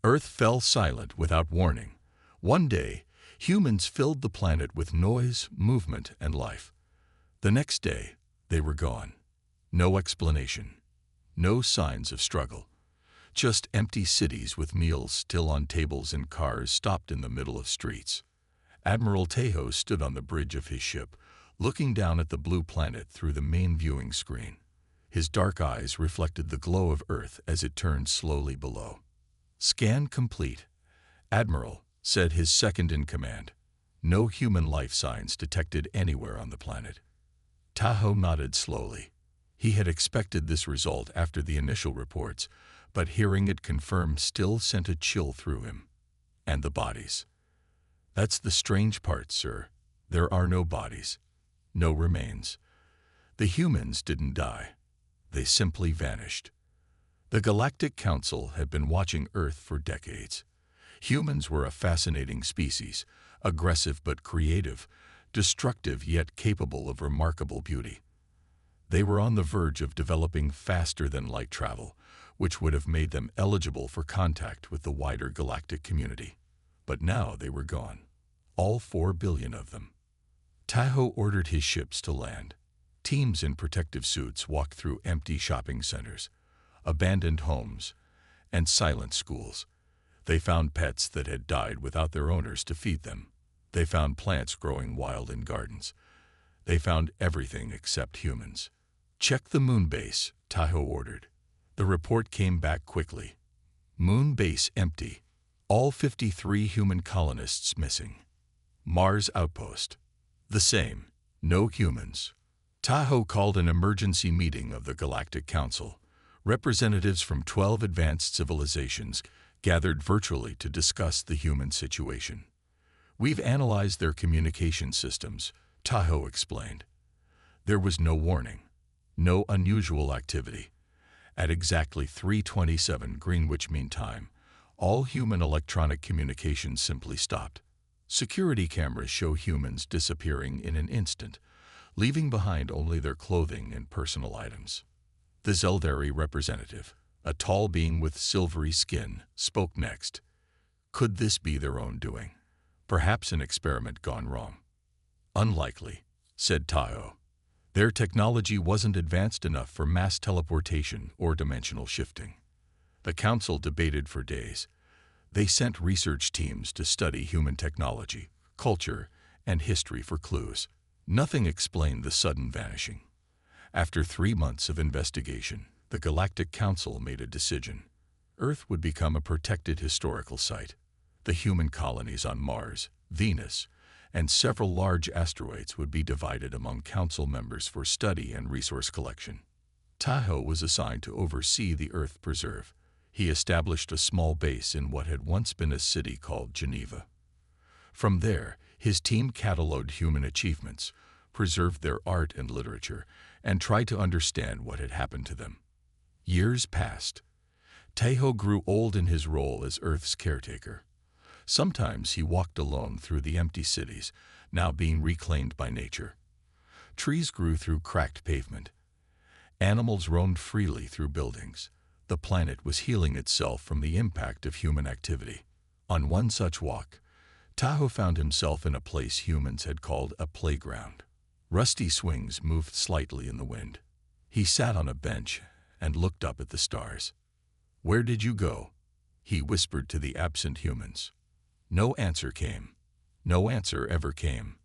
Earth fell silent without warning. One day, humans filled the planet with noise, movement, and life. The next day, they were gone. No explanation. No signs of struggle. Just empty cities with meals still on tables and cars stopped in the middle of streets. Admiral Tahoe stood on the bridge of his ship, looking down at the blue planet through the main viewing screen. His dark eyes reflected the glow of Earth as it turned slowly below. "Scan complete," Admiral said, his second-in-command. No human life signs detected anywhere on the planet. Tahoe nodded slowly. He had expected this result after the initial reports, but hearing it confirmed still sent a chill through him. "And the bodies?" "That's the strange part, sir. There are no bodies. No remains. The humans didn't die. They simply vanished." The Galactic Council had been watching Earth for decades. Humans were a fascinating species, aggressive but creative, destructive yet capable of remarkable beauty. They were on the verge of developing faster-than-light travel, which would have made them eligible for contact with the wider galactic community. But now they were gone. All 4 billion of them. Tahoe ordered his ships to land. Teams in protective suits walked through empty shopping centers, abandoned homes, and silent schools. They found pets that had died without their owners to feed them. They found plants growing wild in gardens. They found everything except humans. "Check the moon base," Tahoe ordered. The report came back quickly. "Moon base empty. All 53 human colonists missing." "Mars outpost?" "The same. No humans." Tahoe called an emergency meeting of the Galactic Council. Representatives from 12 advanced civilizations gathered virtually to discuss the human situation. "We've analyzed their communication systems," Tahoe explained. There was no warning, no unusual activity. At exactly 3:27 Greenwich Mean Time, all human electronic communications simply stopped. Security cameras show humans disappearing in an instant, leaving behind only their clothing and personal items. The Zeldari representative, a tall being with silvery skin, spoke next. Could this be their own doing? Perhaps an experiment gone wrong. "Unlikely," said Tahoe. Their technology wasn't advanced enough for mass teleportation or dimensional shifting. The council debated for days. They sent research teams to study human technology, culture, and history for clues. Nothing explained the sudden vanishing. After 3 months of investigation, the Galactic Council made a decision. Earth would become a protected historical site. The human colonies on Mars, Venus, and several large asteroids would be divided among council members for study and resource collection. Tahoe was assigned to oversee the Earth Preserve. He established a small base in what had once been a city called Geneva. From there, his team catalogued human achievements, preserved their art and literature, and tried to understand what had happened to them. Years passed. Tahoe grew old in his role as Earth's caretaker. Sometimes he walked alone through the empty cities, now being reclaimed by nature. Trees grew through cracked pavement. Animals roamed freely through buildings. The planet was healing itself from the impact of human activity. On one such walk, Tahoe found himself in a place humans had called a playground. Rusty swings moved slightly in the wind. He sat on a bench and looked up at the stars. "Where did you go?" he whispered to the absent humans. No answer came. No answer ever came.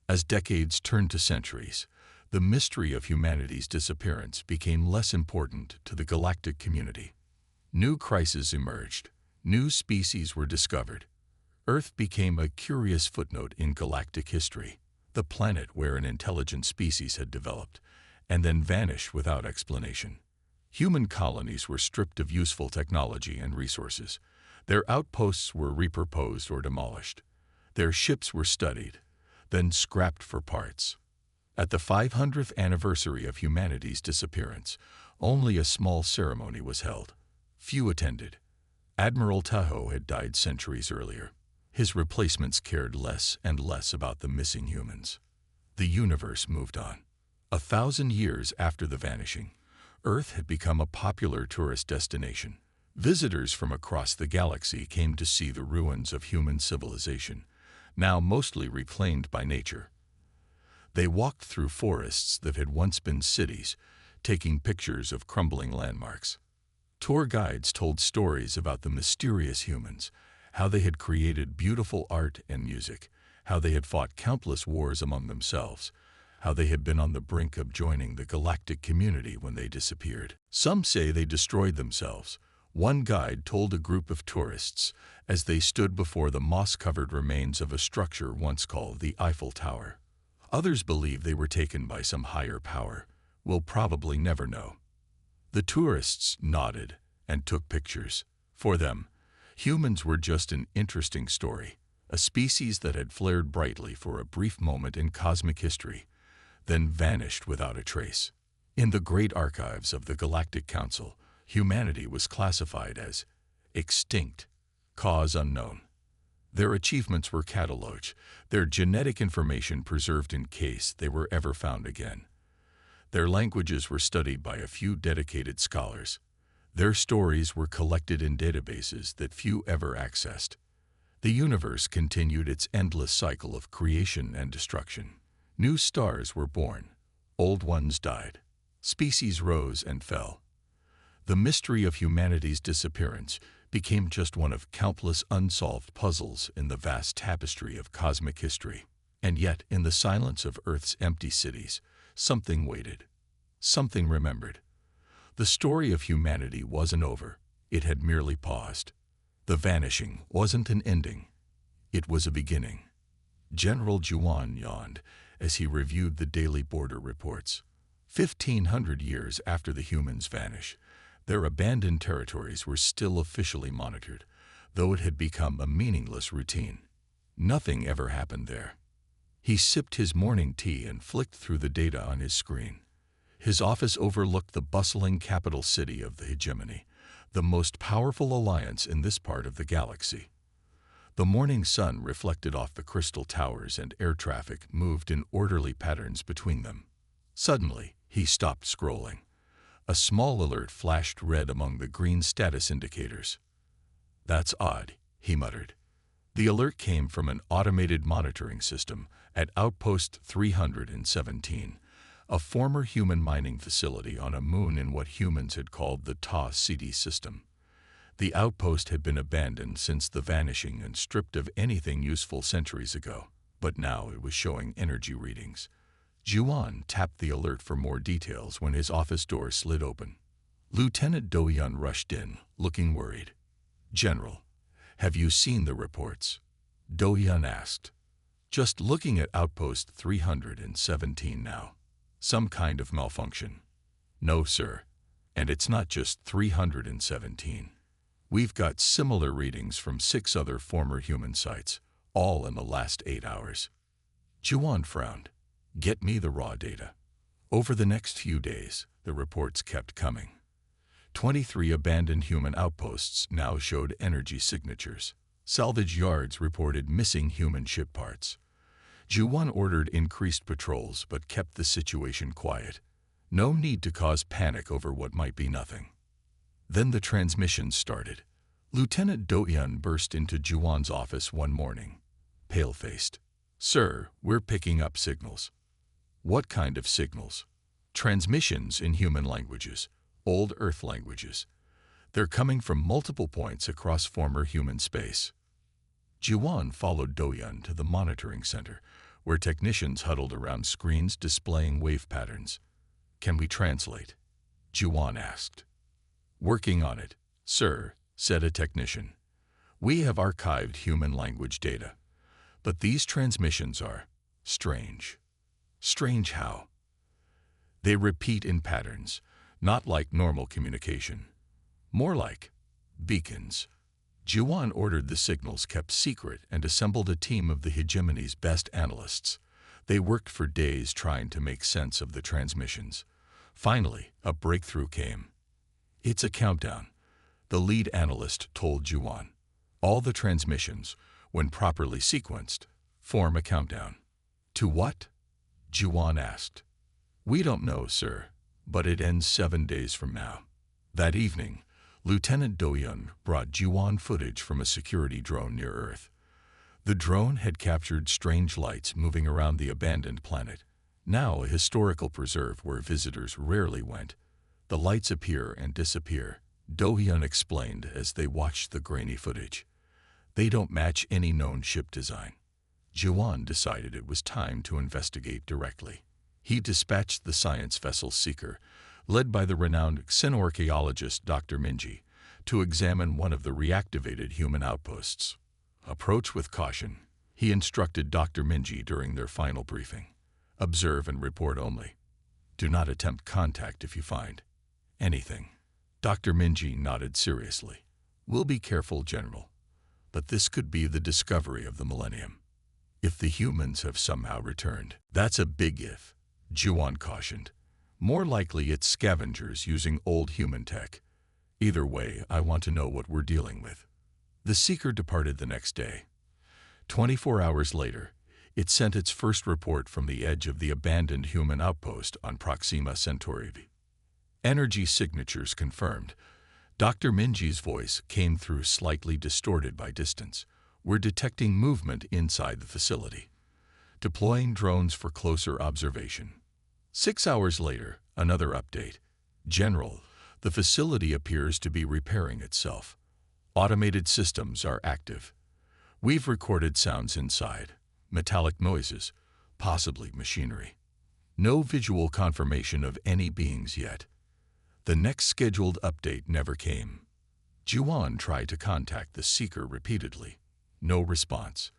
As decades turned to centuries, the mystery of humanity's disappearance became less important to the galactic community. New crises emerged. New species were discovered. Earth became a curious footnote in galactic history, the planet where an intelligent species had developed, and then vanished without explanation. Human colonies were stripped of useful technology and resources. Their outposts were repurposed or demolished. Their ships were studied, then scrapped for parts. At the 500th anniversary of humanity's disappearance, only a small ceremony was held. Few attended. Admiral Tahoe had died centuries earlier. His replacements cared less and less about the missing humans. The universe moved on. 1,000 years after the vanishing, Earth had become a popular tourist destination. Visitors from across the galaxy came to see the ruins of human civilization, now mostly reclaimed by nature. They walked through forests that had once been cities, taking pictures of crumbling landmarks. Tour guides told stories about the mysterious humans, how they had created beautiful art and music, how they had fought countless wars among themselves, how they had been on the brink of joining the galactic community when they disappeared. Some say they destroyed themselves. One guide told a group of tourists as they stood before the moss-covered remains of a structure once called the Eiffel Tower. Others believe they were taken by some higher power. We'll probably never know. The tourists nodded and took pictures. For them, humans were just an interesting story, a species that had flared brightly for a brief moment in cosmic history, then vanished without a trace. In the great archives of the Galactic Council, humanity was classified as extinct, cause unknown. Their achievements were catalogued, their genetic information preserved in case they were ever found again. Their languages were studied by a few dedicated scholars. Their stories were collected in databases that few ever accessed. The universe continued its endless cycle of creation and destruction. New stars were born, old ones died. Species rose and fell. The mystery of humanity's disappearance became just one of countless unsolved puzzles in the vast tapestry of cosmic history. And yet, in the silence of Earth's empty cities, something waited. Something remembered. The story of humanity wasn't over. It had merely paused. The vanishing wasn't an ending. It was a beginning. General Juan yawned as he reviewed the daily border reports. 1,500 years after the humans vanished, their abandoned territories were still officially monitored, though it had become a meaningless routine. Nothing ever happened there. He sipped his morning tea and flicked through the data on his screen. His office overlooked the bustling capital city of the hegemony, the most powerful alliance in this part of the galaxy. The morning sun reflected off the crystal towers and air traffic moved in orderly patterns between them. Suddenly, he stopped scrolling. A small alert flashed red among the green status indicators. "That's odd," he muttered. The alert came from an automated monitoring system at Outpost 317, a former human mining facility on a moon in what humans had called the Ta-City system. The outpost had been abandoned since the vanishing and stripped of anything useful centuries ago, but now it was showing energy readings. Juan tapped the alert for more details when his office door slid open. Lieutenant Do-Yun rushed in, looking worried. "General, have you seen the reports?" Do-Yun asked. "Just looking at Outpost 317 now. Some kind of malfunction." "No, sir. And it's not just 317. We've got similar readings from 6 other former human sites, all in the last 8 hours." Juan frowned. "Get me the raw data." Over the next few days, the reports kept coming. 23 abandoned human outposts now showed energy signatures. Salvage yards reported missing human ship parts. Juan ordered increased patrols but kept the situation quiet. No need to cause panic over what might be nothing. Then the transmissions started. Lieutenant Do-Yun burst into Juan's office one morning, pale-faced. "Sir, we're picking up signals." "What kind of signals?" "Transmissions in human languages, old Earth languages. They're coming from multiple points across former human space." Juan followed Do-Yun to the monitoring center, where technicians huddled around screens displaying wave patterns. "Can we translate?" Juan asked. "Working on it, sir," said a technician. "We have archived human language data, but these transmissions are strange." "Strange how?" "They repeat in patterns, not like normal communication. More like beacons." Juan ordered the signals kept secret and assembled a team of the hegemony's best analysts. They worked for days trying to make sense of the transmissions. Finally, a breakthrough came. "It's a countdown," the lead analyst told Juan. "All the transmissions, when properly sequenced, form a countdown." "To what?" Juan asked. "We don't know, sir, but it ends 7 days from now." That evening, Lieutenant Do-Yun brought Jiwon footage from a security drone near Earth. The drone had captured strange lights moving around the abandoned planet, now a historical preserve where visitors rarely went. The lights appear and disappear, Do-Yun explained as they watched the grainy footage. They don't match any known ship design. Jiwon decided it was time to investigate directly. He dispatched the science vessel Seeker, led by the renowned xenorchaeologist Dr. Minji, to examine one of the reactivated human outposts. Approach with caution, he instructed Dr. Minji during their final briefing. Observe and report only. Do not attempt contact if you find anything. Dr. Minji nodded seriously. We'll be careful, General. But this could be the discovery of the millennium. If the humans have somehow returned, that's a big if, Jiwon cautioned. More likely it's scavengers using old human tech. Either way, I want to know what we're dealing with. The Seeker departed the next day. 24 hours later, it sent its first report from the edge of the abandoned human outpost on Proxima Centauri. Energy signatures confirmed. Dr. Minji's voice came through slightly distorted by distance. We're detecting movement inside the facility. Deploying drones for closer observation. 6 hours later, another update. General, the facility appears to be repairing itself. Automated systems are active. We've recorded sounds inside, metallic noises, possibly machinery. No visual confirmation of any beings yet. The next scheduled update never came. Jiwon tried to contact the Seeker repeatedly. No response.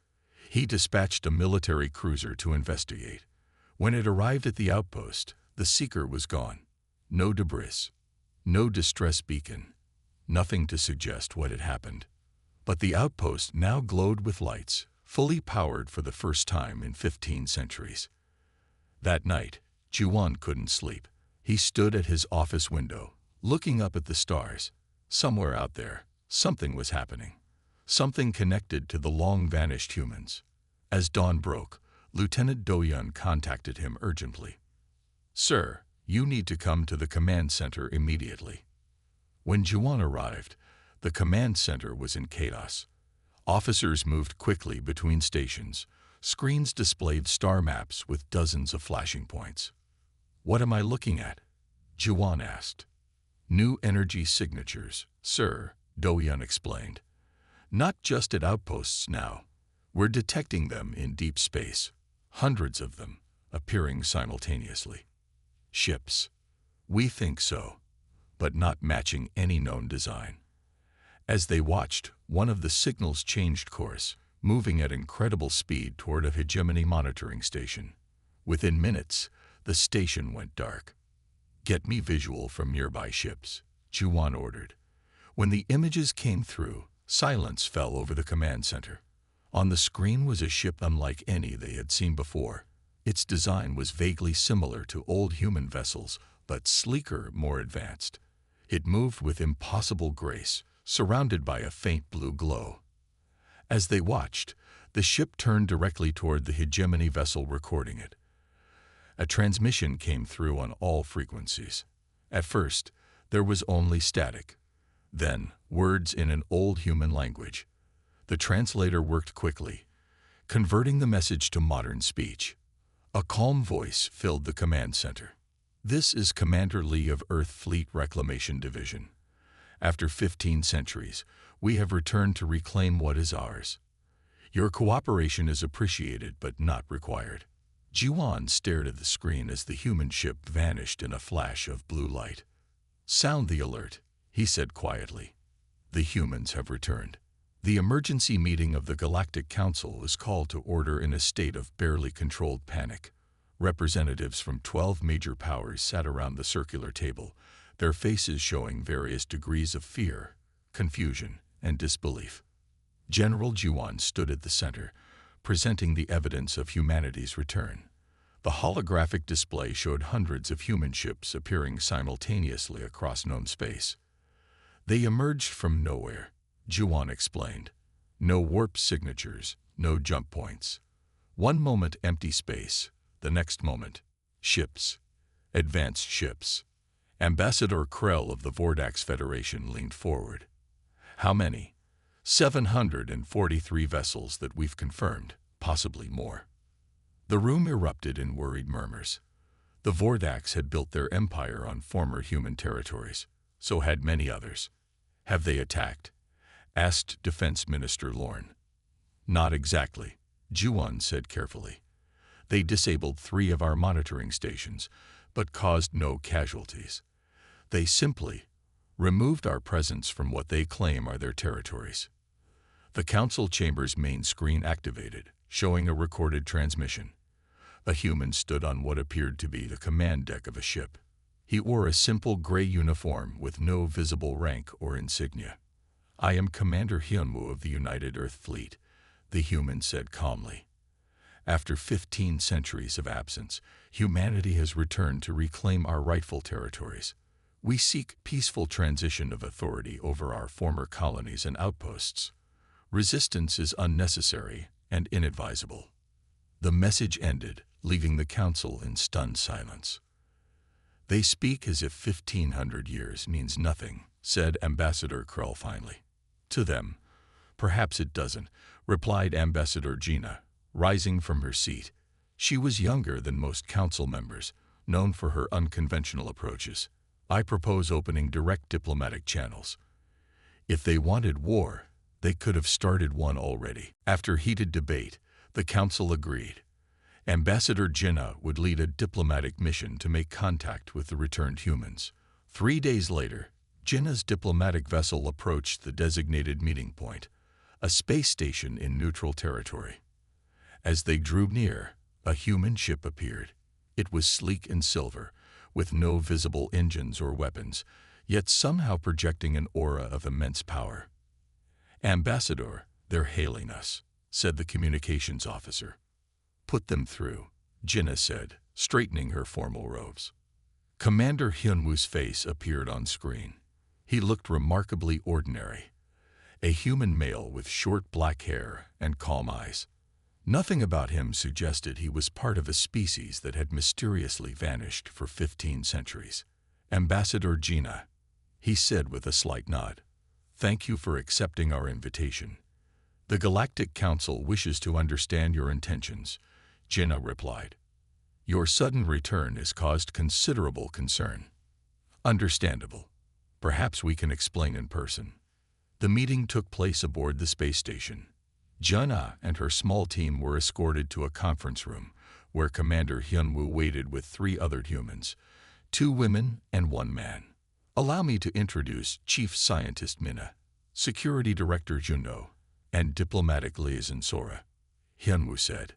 He dispatched a military cruiser to investigate. When it arrived at the outpost, the Seeker was gone. No debris. No distress beacon. Nothing to suggest what had happened. But the outpost now glowed with lights, fully powered for the first time in 15 centuries. That night, Jiwon couldn't sleep. He stood at his office window, looking up at the stars. Somewhere out there, something was happening. Something connected to the long-vanished humans. As dawn broke, Lieutenant Do-Yun contacted him urgently. Sir, you need to come to the command center immediately. When Jiwon arrived, the command center was in chaos. Officers moved quickly between stations. Screens displayed star maps with dozens of flashing points. What am I looking at? Jiwon asked. New energy signatures, sir, Do-Yun explained. Not just at outposts now. We're detecting them in deep space. Hundreds of them, appearing simultaneously. Ships. We think so, but not matching any known design. As they watched, one of the signals changed course, moving at incredible speed toward a hegemony monitoring station. Within minutes, the station went dark. Get me visual from nearby ships, Jiwon ordered. When the images came through, silence fell over the command center. On the screen was a ship unlike any they had seen before. Its design was vaguely similar to old human vessels, but sleeker, more advanced. It moved with impossible grace, surrounded by a faint blue glow. As they watched, the ship turned directly toward the hegemony vessel recording it. A transmission came through on all frequencies. At first, there was only static. Then, words in an old human language. The translator worked quickly, converting the message to modern speech. A calm voice filled the command center. This is Commander Lee of Earth Fleet Reclamation Division. After 15 centuries, we have returned to reclaim what is ours. Your cooperation is appreciated but not required. Jiwon stared at the screen as the human ship vanished in a flash of blue light. Sound the alert, he said quietly. The humans have returned. The emergency meeting of the Galactic Council is called to order in a state of barely controlled panic. Representatives from 12 major powers sat around the circular table, their faces showing various degrees of fear, confusion, and disbelief. General Jiwon stood at the center, presenting the evidence of humanity's return. The holographic display showed hundreds of human ships appearing simultaneously across known space. They emerged from nowhere, Jiwon explained. No warp signatures, no jump points. One moment empty space, the next moment, ships, advanced ships. Ambassador Krell of the Vordax Federation leaned forward. How many? 743 vessels that we've confirmed, possibly more. The room erupted in worried murmurs. The Vordax had built their empire on former human territories. So had many others. Have they attacked? Asked Defense Minister Lorne. Not exactly, Juan said carefully. They disabled 3 of our monitoring stations, but caused no casualties. They simply removed our presence from what they claim are their territories. The council chamber's main screen activated, showing a recorded transmission. A human stood on what appeared to be the command deck of a ship. He wore a simple gray uniform with no visible rank or insignia. I am Commander Hyunwoo of the United Earth Fleet, the human said calmly. After 15 centuries of absence, humanity has returned to reclaim our rightful territories. We seek peaceful transition of authority over our former colonies and outposts. Resistance is unnecessary and inadvisable. The message ended, leaving the council in stunned silence. They speak as if 1,500 years means nothing, said Ambassador Krell finally. To them, perhaps it doesn't, replied Ambassador Gina, rising from her seat. She was younger than most council members, known for her unconventional approaches. I propose opening direct diplomatic channels. If they wanted war, they could have started one already. After heated debate, the council agreed. Ambassador Gina would lead a diplomatic mission to make contact with the returned humans. 3 days later, Gina's diplomatic vessel approached the designated meeting point, a space station in neutral territory. As they drew near, a human ship appeared. It was sleek and silver, with no visible engines or weapons, yet somehow projecting an aura of immense power. Ambassador, they're hailing us, said the communications officer. Put them through, Gina said, straightening her formal robes. Commander Hyunwoo's face appeared on screen. He looked remarkably ordinary. A human male with short black hair and calm eyes. Nothing about him suggested he was part of a species that had mysteriously vanished for 15 centuries. Ambassador Gina, he said with a slight nod. Thank you for accepting our invitation. The Galactic Council wishes to understand your intentions, Gina replied. Your sudden return has caused considerable concern. Understandable. Perhaps we can explain in person. The meeting took place aboard the space station. Gina and her small team were escorted to a conference room where Commander Hyunwoo waited with 3 other humans, 2 women and 1 man. Allow me to introduce Chief Scientist Minna, Security Director Juno, and Diplomatic Liaison Sora, Hyunwoo said.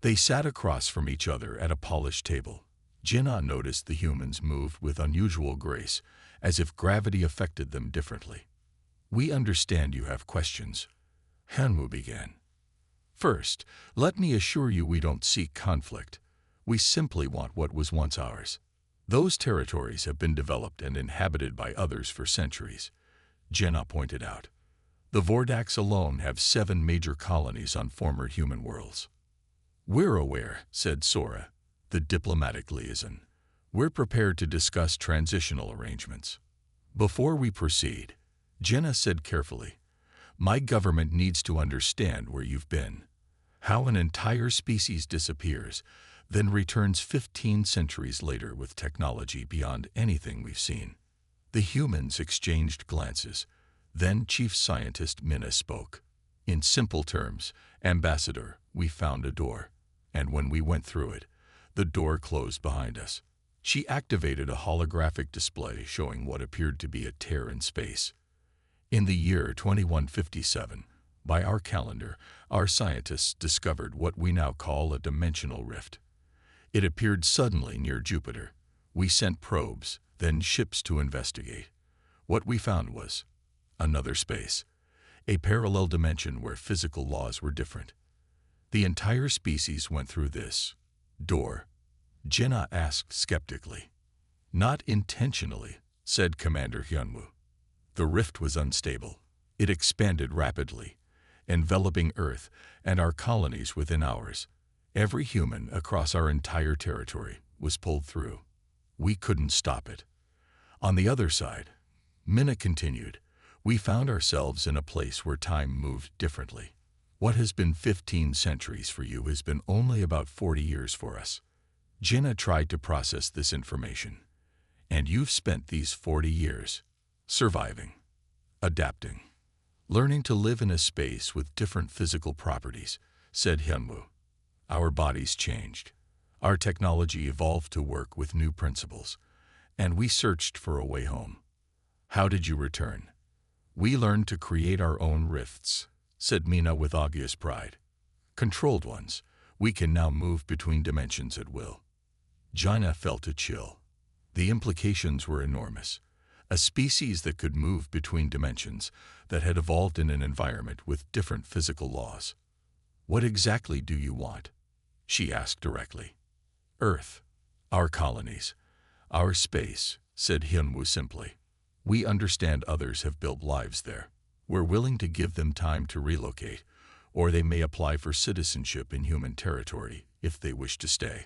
They sat across from each other at a polished table. Gina noticed the humans moved with unusual grace, as if gravity affected them differently. We understand you have questions, Hyunwoo began. First, let me assure you we don't seek conflict. We simply want what was once ours. Those territories have been developed and inhabited by others for centuries, Gina pointed out. The Vordax alone have 7 major colonies on former human worlds. We're aware, said Sora, the diplomatic liaison. We're prepared to discuss transitional arrangements. Before we proceed, Gina said carefully, my government needs to understand where you've been. How an entire species disappears, then returns 15 centuries later with technology beyond anything we've seen. The humans exchanged glances. Then Chief Scientist Minna spoke. In simple terms, Ambassador, we found a door. And when we went through it, the door closed behind us. She activated a holographic display showing what appeared to be a tear in space. In the year 2157, by our calendar, our scientists discovered what we now call a dimensional rift. It appeared suddenly near Jupiter. We sent probes, then ships to investigate. What we found was another space, a parallel dimension where physical laws were different. The entire species went through this door, Gina asked skeptically. Not intentionally, said Commander Hyunwoo. The rift was unstable. It expanded rapidly, enveloping Earth and our colonies within hours. Every human across our entire territory was pulled through. We couldn't stop it. On the other side, Minna continued, we found ourselves in a place where time moved differently. What has been 15 centuries for you has been only about 40 years for us. Jinnah tried to process this information. And you've spent these 40 years surviving, adapting, learning to live in a space with different physical properties, said Hyunwoo. Our bodies changed. Our technology evolved to work with new principles, and we searched for a way home. How did you return? We learned to create our own rifts, said Mina with obvious pride. Controlled ones, we can now move between dimensions at will. Jinnah felt a chill. The implications were enormous. A species that could move between dimensions, that had evolved in an environment with different physical laws. What exactly do you want? She asked directly. Earth, our colonies, our space, said Hyunwoo simply. We understand others have built lives there. We're willing to give them time to relocate, or they may apply for citizenship in human territory if they wish to stay.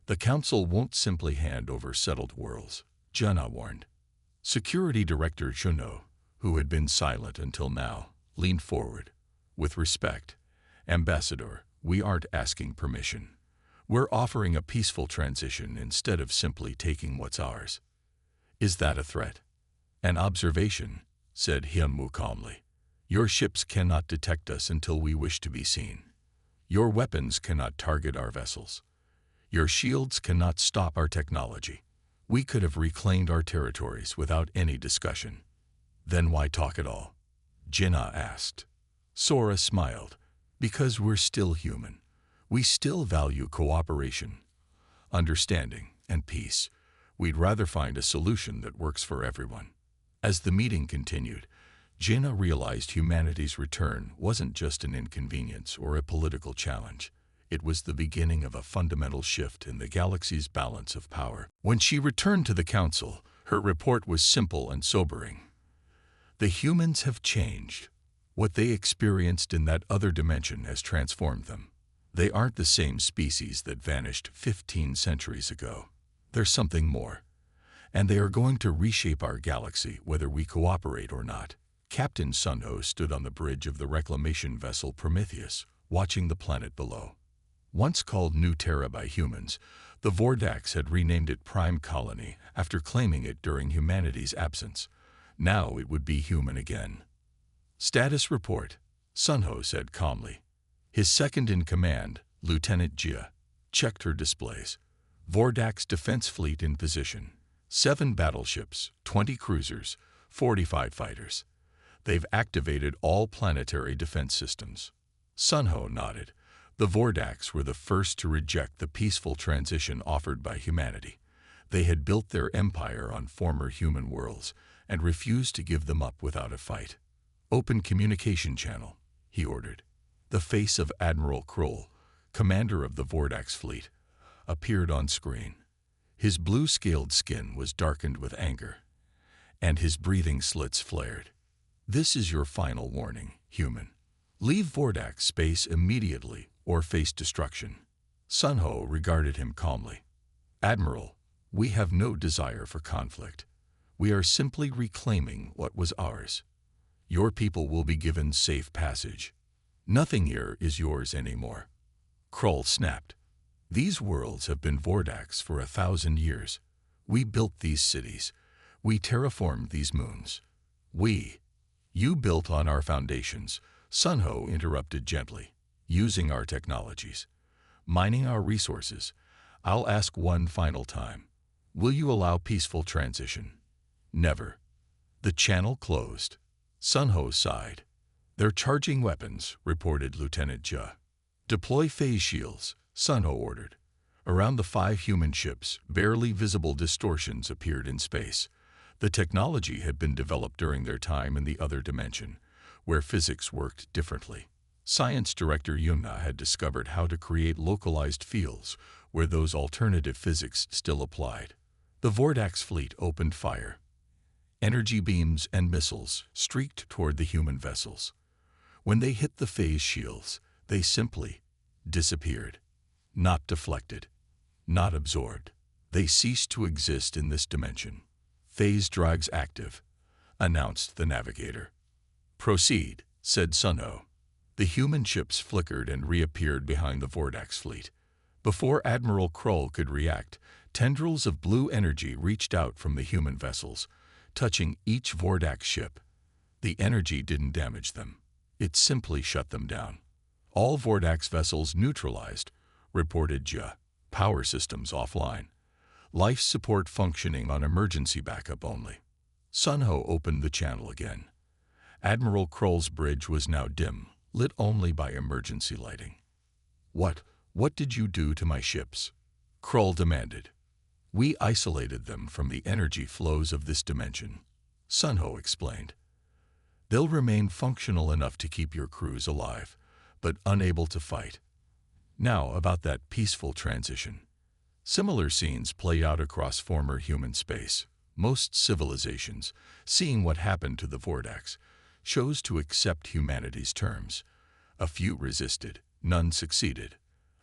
The Council won't simply hand over settled worlds, Jinnah warned. Security Director Juno, who had been silent until now, leaned forward. With respect, Ambassador, we aren't asking permission. We're offering a peaceful transition instead of simply taking what's ours. Is that a threat? An observation, said Hyunwoo calmly. Your ships cannot detect us until we wish to be seen. Your weapons cannot target our vessels. Your shields cannot stop our technology. We could have reclaimed our territories without any discussion. Then why talk at all? Jinnah asked. Sora smiled. Because we're still human. We still value cooperation, understanding, and peace. We'd rather find a solution that works for everyone. As the meeting continued, Jinnah realized humanity's return wasn't just an inconvenience or a political challenge. It was the beginning of a fundamental shift in the galaxy's balance of power. When she returned to the Council, her report was simple and sobering. The humans have changed. What they experienced in that other dimension has transformed them. They aren't the same species that vanished 15 centuries ago. There's something more. And they are going to reshape our galaxy whether we cooperate or not. Captain Sunho stood on the bridge of the reclamation vessel Prometheus, watching the planet below. Once called New Terra by humans, the Vordax had renamed it Prime Colony after claiming it during humanity's absence. Now it would be human again. Status report, Sunho said calmly. His second-in-command, Lieutenant Jia, checked her displays. Vordax Defense Fleet in position. 7 battleships, 20 cruisers, 45 fighters. They've activated all planetary defense systems. Sunho nodded. The Vordax were the first to reject the peaceful transition offered by humanity. They had built their empire on former human worlds and refused to give them up without a fight. Open communication channel, he ordered. The face of Admiral Kroll, commander of the Vordax fleet, appeared on screen. His blue-scaled skin was darkened with anger, and his breathing slits flared. This is your final warning, human. Leave Vordax space immediately or face destruction. Sunho regarded him calmly. Admiral, we have no desire for conflict. We are simply reclaiming what was ours. Your people will be given safe passage. Nothing here is yours anymore. Kroll snapped. These worlds have been Vordax for 1,000 years. We built these cities. We terraformed these moons. You built on our foundations, Sunho interrupted gently. Using our technologies, mining our resources. I'll ask one final time. Will you allow peaceful transition? Never. The channel closed. Sunho sighed. They're charging weapons, reported Lieutenant Jia. Deploy phase shields, Sunho ordered. Around the 5 human ships, barely visible distortions appeared in space. The technology had been developed during their time in the other dimension, where physics worked differently. Science Director Yuna had discovered how to create localized fields where those alternative physics still applied. The Vordax fleet opened fire. Energy beams and missiles streaked toward the human vessels. When they hit the phase shields, they simply disappeared. Not deflected, not absorbed. They ceased to exist in this dimension. Phase drives active, announced the navigator. Proceed, said Sunho. The human ships flickered and reappeared behind the Vordax fleet. Before Admiral Kroll could react, tendrils of blue energy reached out from the human vessels, touching each Vordax ship. The energy didn't damage them. It simply shut them down. All Vordax vessels neutralized, reported Ja. Power systems offline. Life support functioning on emergency backup only. Sunho opened the channel again. Admiral Kroll's bridge was now dim, lit only by emergency lighting. What did you do to my ships? Kroll demanded. We isolated them from the energy flows of this dimension, Sunho explained. They'll remain functional enough to keep your crews alive, but unable to fight. Now about that peaceful transition. Similar scenes play out across former human space. Most civilizations, seeing what happened to the Vordax, chose to accept humanity's terms. A few resisted, none succeeded.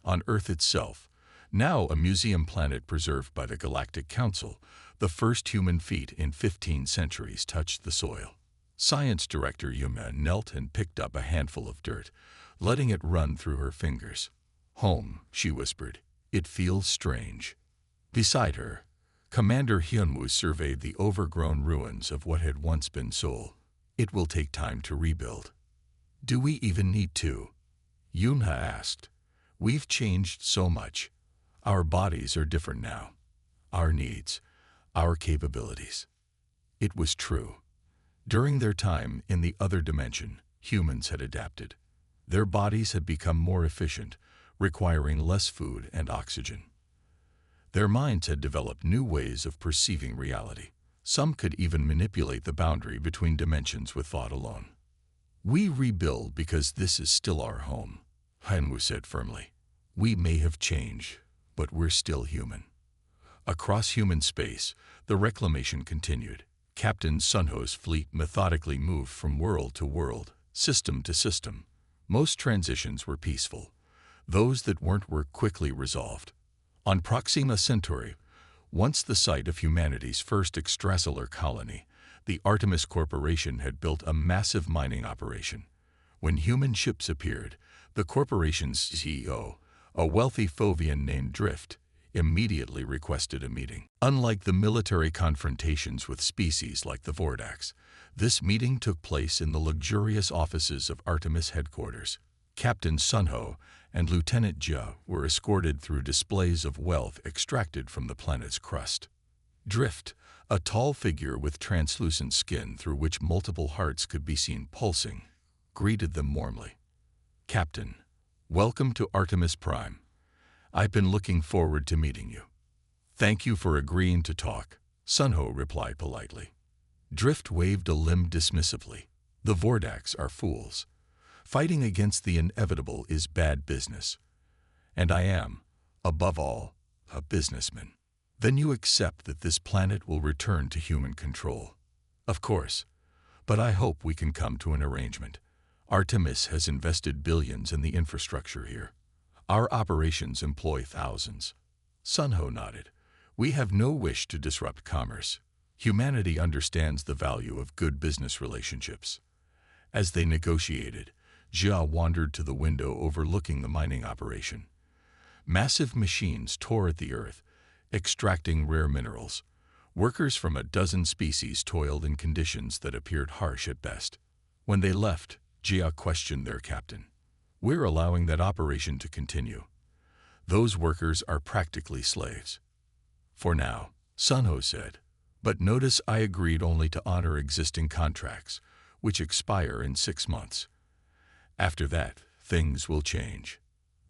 On Earth itself, now a museum planet preserved by the Galactic Council, the first human feet in 15 centuries touched the soil. Science Director Yuma knelt and picked up a handful of dirt, letting it run through her fingers. Home, she whispered. It feels strange. Beside her, Commander Hyunwoo surveyed the overgrown ruins of what had once been Seoul. It will take time to rebuild. Do we even need to? Yunha asked. We've changed so much. Our bodies are different now. Our needs, our capabilities. It was true. During their time in the other dimension, humans had adapted. Their bodies had become more efficient, requiring less food and oxygen. Their minds had developed new ways of perceiving reality. Some could even manipulate the boundary between dimensions with thought alone. We rebuild because this is still our home, Hyunwoo said firmly. We may have changed, but we're still human. Across human space, the reclamation continued. Captain Sunho's fleet methodically moved from world to world, system to system. Most transitions were peaceful. Those that weren't were quickly resolved. On Proxima Centauri, once the site of humanity's first extrasolar colony, the Artemis Corporation had built a massive mining operation. When human ships appeared, the corporation's CEO, a wealthy Fovian named Drift, immediately requested a meeting. Unlike the military confrontations with species like the Vordax, this meeting took place in the luxurious offices of Artemis headquarters. Captain Sunho and Lieutenant Ja were escorted through displays of wealth extracted from the planet's crust. Drift, a tall figure with translucent skin through which multiple hearts could be seen pulsing, greeted them warmly. Captain, welcome to Artemis Prime. I've been looking forward to meeting you. Thank you for agreeing to talk, Sunho replied politely. Drift waved a limb dismissively. The Vordax are fools. Fighting against the inevitable is bad business. And I am, above all, a businessman. Then you accept that this planet will return to human control. Of course, but I hope we can come to an arrangement. Artemis has invested billions in the infrastructure here. Our operations employ thousands. Sunho nodded. We have no wish to disrupt commerce. Humanity understands the value of good business relationships. As they negotiated, Jia wandered to the window overlooking the mining operation. Massive machines tore at the earth, extracting rare minerals. Workers from a dozen species toiled in conditions that appeared harsh at best. When they left, Jia questioned their captain. We're allowing that operation to continue. Those workers are practically slaves. For now, Sunho said. But notice I agreed only to honor existing contracts, which expire in 6 months. After that, things will change.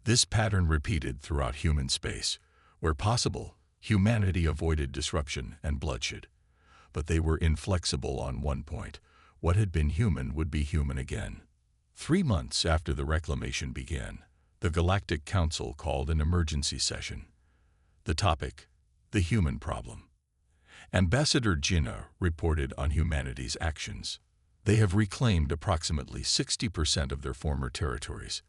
This pattern repeated throughout human space. Where possible, humanity avoided disruption and bloodshed. But they were inflexible on one point. What had been human would be human again. 3 months after the reclamation began, the Galactic Council called an emergency session. The topic, the human problem. Ambassador Jinnah reported on humanity's actions. They have reclaimed approximately 60% of their former territories.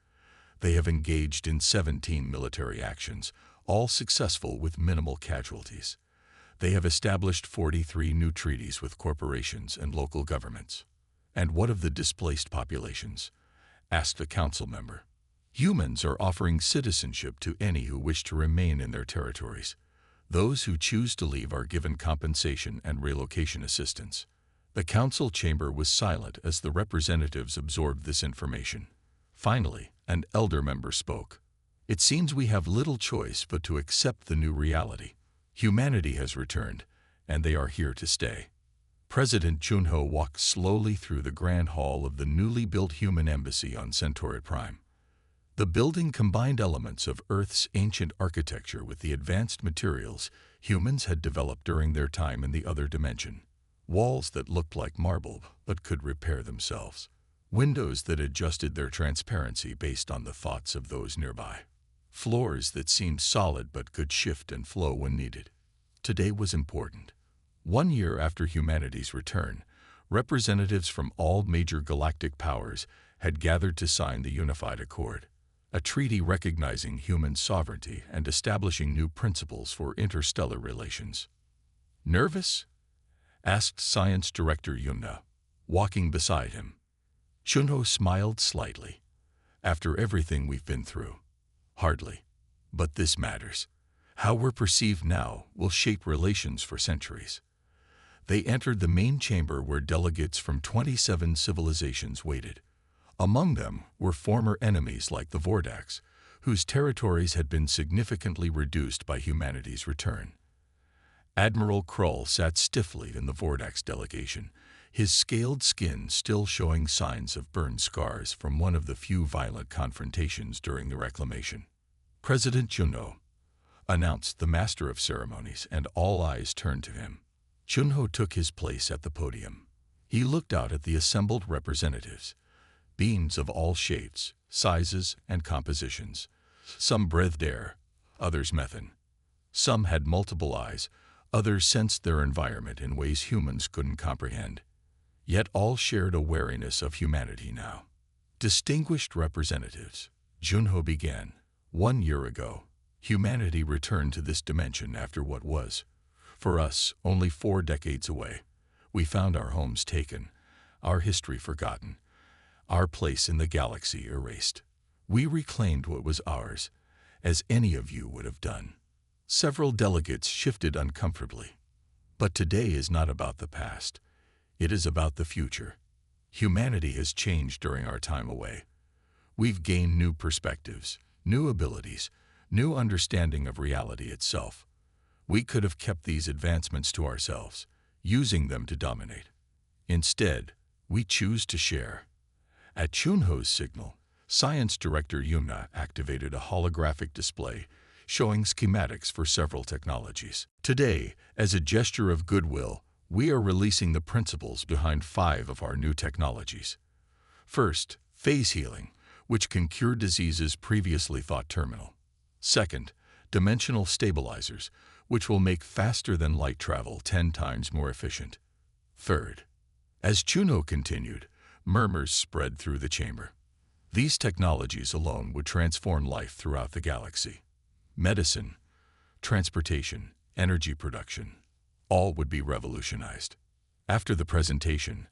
They have engaged in 17 military actions, all successful with minimal casualties. They have established 43 new treaties with corporations and local governments. And what of the displaced populations? Asked a council member. Humans are offering citizenship to any who wish to remain in their territories. Those who choose to leave are given compensation and relocation assistance. The council chamber was silent as the representatives absorbed this information. Finally, an elder member spoke. It seems we have little choice but to accept the new reality. Humanity has returned, and they are here to stay. President Junho walked slowly through the grand hall of the newly built human embassy on Centauri Prime. The building combined elements of Earth's ancient architecture with the advanced materials humans had developed during their time in the other dimension. Walls that looked like marble but could repair themselves. Windows that adjusted their transparency based on the thoughts of those nearby. Floors that seemed solid but could shift and flow when needed. Today was important. 1 year after humanity's return, representatives from all major galactic powers had gathered to sign the Unified Accord, a treaty recognizing human sovereignty and establishing new principles for interstellar relations. Nervous? Asked Science Director Yuna, walking beside him. Junho smiled slightly. After everything we've been through. Hardly. But this matters. How we're perceived now will shape relations for centuries. They entered the main chamber where delegates from 27 civilizations waited. Among them were former enemies like the Vordax, whose territories had been significantly reduced by humanity's return. Admiral Krull sat stiffly in the Vordax delegation, his scaled skin still showing signs of burn scars from one of the few violent confrontations during the reclamation. President Junho announced the Master of Ceremonies, and all eyes turned to him. Junho took his place at the podium. He looked out at the assembled representatives, beings of all shapes, sizes, and compositions. Some breathed air, others methane. Some had multiple eyes, others sensed their environment in ways humans couldn't comprehend. Yet all shared a wariness of humanity now. Distinguished representatives, Junho began. 1 year ago, humanity returned to this dimension after what was, for us, only 4 decades away. We found our homes taken, our history forgotten, our place in the galaxy erased. We reclaimed what was ours, as any of you would have done. Several delegates shifted uncomfortably. But today is not about the past. It is about the future. Humanity has changed during our time away. We've gained new perspectives, new abilities, new understanding of reality itself. We could have kept these advancements to ourselves, using them to dominate. Instead, we choose to share. At Junho's signal, Science Director Yuna activated a holographic display showing schematics for several technologies. Today, as a gesture of goodwill, we are releasing the principles behind 5 of our new technologies. First, phase healing, which can cure diseases previously thought terminal. Second, dimensional stabilizers, which will make faster-than-light travel 10 times more efficient. Third, as Junho continued, murmurs spread through the chamber. These technologies alone would transform life throughout the galaxy. Medicine, transportation, energy production, all would be revolutionized. After the presentation,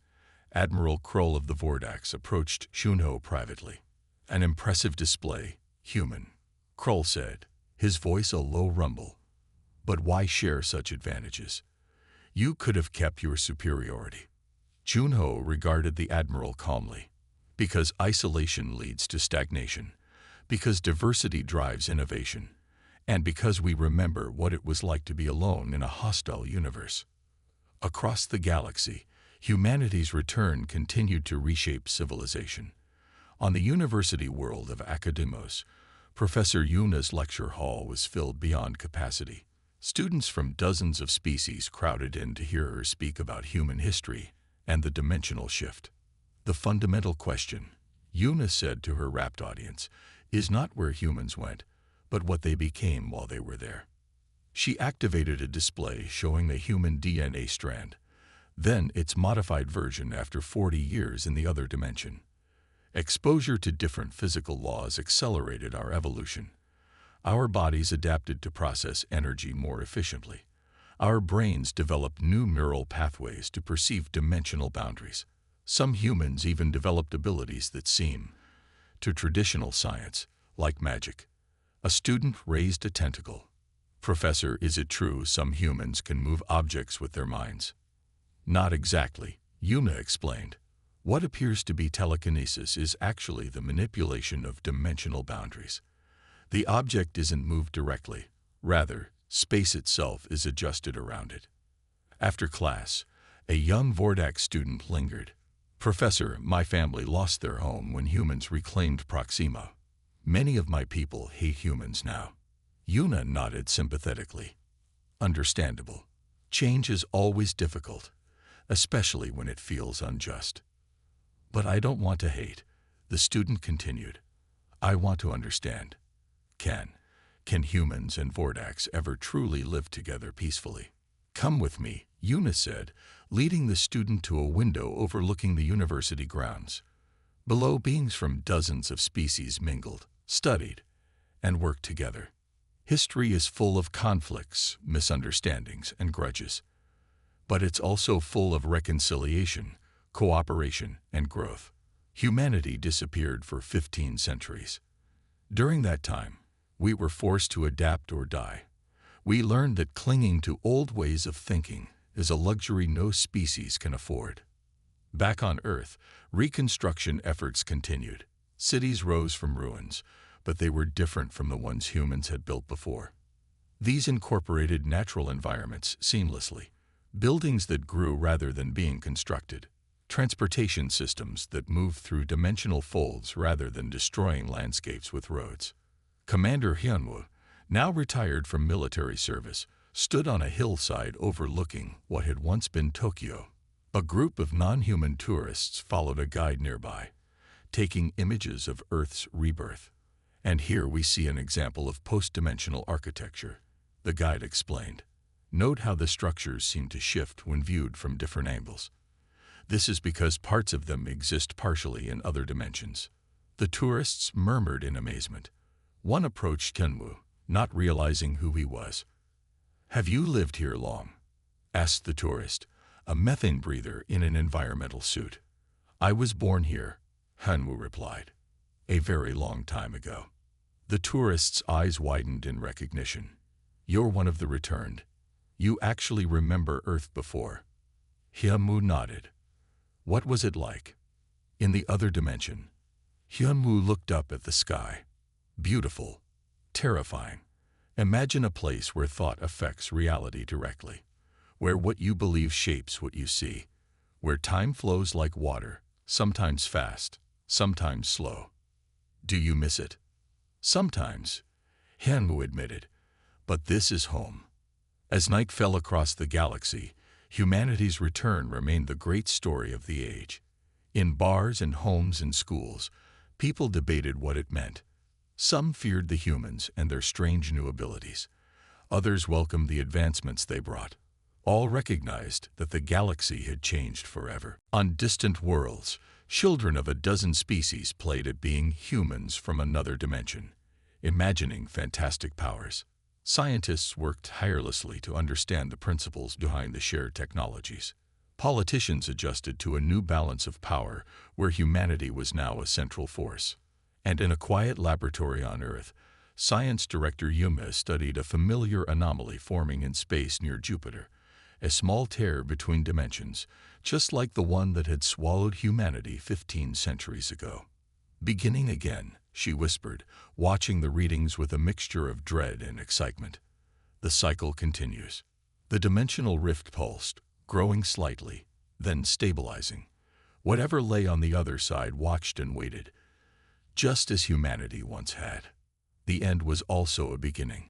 Admiral Krull of the Vordax approached Junho privately. An impressive display, human. Krull said, his voice a low rumble. But why share such advantages? You could have kept your superiority. Junho regarded the Admiral calmly. Because isolation leads to stagnation, because diversity drives innovation, and because we remember what it was like to be alone in a hostile universe. Across the galaxy, humanity's return continued to reshape civilization. On the university world of Academos, Professor Yuna's lecture hall was filled beyond capacity. Students from dozens of species crowded in to hear her speak about human history and the dimensional shift. The fundamental question, Yuna said to her rapt audience, is not where humans went, but what they became while they were there. She activated a display showing the human DNA strand, then its modified version after 40 years in the other dimension. Exposure to different physical laws accelerated our evolution. Our bodies adapted to process energy more efficiently. Our brains developed new neural pathways to perceive dimensional boundaries. Some humans even developed abilities that seem, to traditional science, like magic. A student raised a tentacle. Professor, is it true some humans can move objects with their minds? Not exactly, Yuna explained. What appears to be telekinesis is actually the manipulation of dimensional boundaries. The object isn't moved directly. Rather, space itself is adjusted around it. After class, a young Vordak student lingered. Professor, my family lost their home when humans reclaimed Proxima. Many of my people hate humans now. Yuna nodded sympathetically. Understandable. Change is always difficult, especially when it feels unjust. But I don't want to hate, the student continued. I want to understand. Can humans and Vordaks ever truly live together peacefully? Come with me, Yuna said, leading the student to a window overlooking the university grounds. Below, beings from dozens of species mingled, studied, and worked together. History is full of conflicts, misunderstandings, and grudges. But it's also full of reconciliation, cooperation, and growth. Humanity disappeared for 15 centuries. During that time, we were forced to adapt or die. We learned that clinging to old ways of thinking is a luxury no species can afford. Back on Earth, reconstruction efforts continued. Cities rose from ruins, but they were different from the ones humans had built before. These incorporated natural environments seamlessly, buildings that grew rather than being constructed, transportation systems that moved through dimensional folds rather than destroying landscapes with roads. Commander Hyunwoo, now retired from military service, stood on a hillside overlooking what had once been Tokyo. A group of non-human tourists followed a guide nearby, taking images of Earth's rebirth. And here we see an example of post-dimensional architecture, the guide explained. Note how the structures seem to shift when viewed from different angles. This is because parts of them exist partially in other dimensions. The tourists murmured in amazement. One approached Hyunwoo, not realizing who he was. Have you lived here long? Asked the tourist, a methane breather in an environmental suit. I was born here, Hyunwoo replied. A very long time ago. The tourist's eyes widened in recognition. You're one of the returned. You actually remember Earth before. Hyunwoo nodded. What was it like? In the other dimension. Hyunwoo looked up at the sky. Beautiful. Terrifying. Imagine a place where thought affects reality directly, where what you believe shapes what you see, where time flows like water, sometimes fast, sometimes slow. Do you miss it? Sometimes, Hyunwoo admitted, but this is home. As night fell across the galaxy, humanity's return remained the great story of the age. In bars and homes and schools, people debated what it meant. Some feared the humans and their strange new abilities. Others welcomed the advancements they brought. All recognized that the galaxy had changed forever. On distant worlds, children of a dozen species played at being humans from another dimension, imagining fantastic powers. Scientists worked tirelessly to understand the principles behind the shared technologies. Politicians adjusted to a new balance of power where humanity was now a central force. And in a quiet laboratory on Earth, science director Yuma studied a familiar anomaly forming in space near Jupiter, a small tear between dimensions, just like the one that had swallowed humanity 15 centuries ago. Beginning again, she whispered, watching the readings with a mixture of dread and excitement. The cycle continues. The dimensional rift pulsed, growing slightly, then stabilizing. Whatever lay on the other side watched and waited, just as humanity once had. The end was also a beginning.